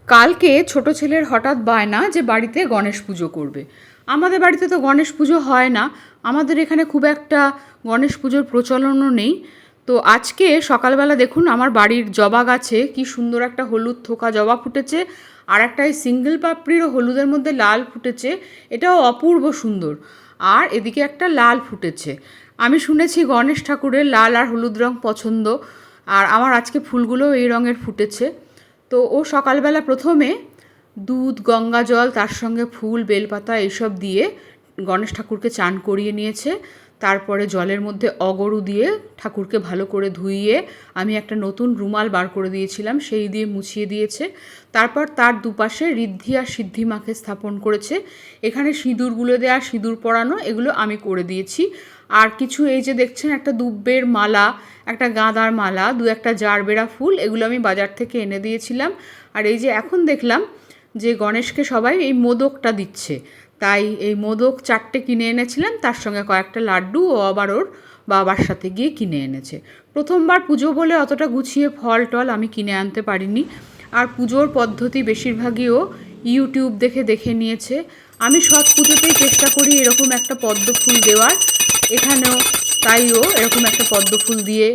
কালকে ছোট ছেলের হঠাৎ বায়না যে বাড়িতে গণেশ পুজো করবে। আমাদের বাড়িতে তো গণেশ পুজো হয় না, আমাদের এখানে খুব একটা গণেশ পুজোর প্রচলনও নেই। তো আজকে সকালবেলা দেখুন আমার বাড়ির জবা গাছে কি সুন্দর একটা হলুদ থোকা জবা ফুটেছে, আর একটা এই সিঙ্গেল পাপড়িরও হলুদের মধ্যে লাল ফুটেছে, এটাও অপূর্ব সুন্দর। আর এদিকে একটা লাল ফুটেছে। আমি শুনেছি গণেশ ঠাকুরের লাল আর হলুদ রং পছন্দ, আর আমার আজকে ফুলগুলো এই রঙের ফুটেছে। তো ও সকালবেলা প্রথমে দুধ, গঙ্গা জল, তার সঙ্গে ফুল, বেলপাতা এইসব দিয়ে গণেশ ঠাকুরকে চান করিয়ে নিয়েছে। তারপরে জলের মধ্যে অগরু দিয়ে ঠাকুরকে ভালো করে ধুইয়ে আমি একটা নতুন রুমাল বার করে দিয়েছিলাম, সেই দিয়ে মুছিয়ে দিয়েছে। তারপর তার দুপাশে ঋদ্ধি আর সিদ্ধি মাকে স্থাপন করেছে। এখানে সিঁদুরগুলো দেওয়া, সিঁদুর পরানো, এগুলো আমি করে দিয়েছি। আর কিছু এই যে দেখছেন একটা দুব্বের মালা, একটা গাঁদার মালা, দু একটা জারবেরা ফুল, এগুলো আমি বাজার থেকে এনে দিয়েছিলাম। আর এই যে এখন দেখলাম যে গণেশকে সবাই এই মোদকটা দিচ্ছে, তাই এই মোদক 4টে কিনে এনেছিলাম, তার সঙ্গে কয়েকটা লাড্ডু ও আবার ওর বাবার সাথে গিয়ে কিনে এনেছে। প্রথমবার পুজো বলে অতটা গুছিয়ে ফল টল আমি কিনে আনতে পারিনি। আর পুজোর পদ্ধতি বেশিরভাগই ও ইউটিউব দেখে দেখে নিয়েছে। আমি সব পুজোতেই চেষ্টা করি এরকম একটা পদ্ম ফুল দেওয়ার, এখানেও তাইও এরকম একটা পদ্ম ফুল দিয়ে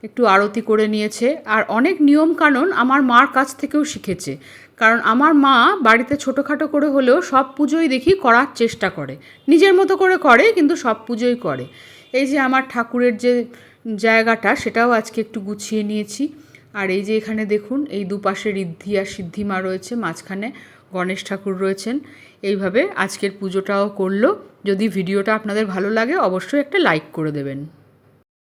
একটু আরতি করে নিয়েছে। আর অনেক নিয়মকানুন আমার মার কাছ থেকেও শিখেছে, কারণ আমার মা বাড়িতে ছোটোখাটো করে হলেও সব পুজোই দেখি করার চেষ্টা করে, নিজের মতো করে করে, কিন্তু সব পুজোই করে। এই যে আমার ঠাকুরের যে জায়গাটা, সেটাও আজকে একটু গুছিয়ে নিয়েছি। আর এই যে এখানে দেখুন এই দুপাশে ঋদ্ধি আর সিদ্ধিমা রয়েছে, মাঝখানে গণেশ ঠাকুর রয়েছেন। এইভাবে আজকের পুজোটাও করলো। যদি ভিডিওটা আপনাদের ভালো লাগে অবশ্যই একটা লাইক করে দেবেন।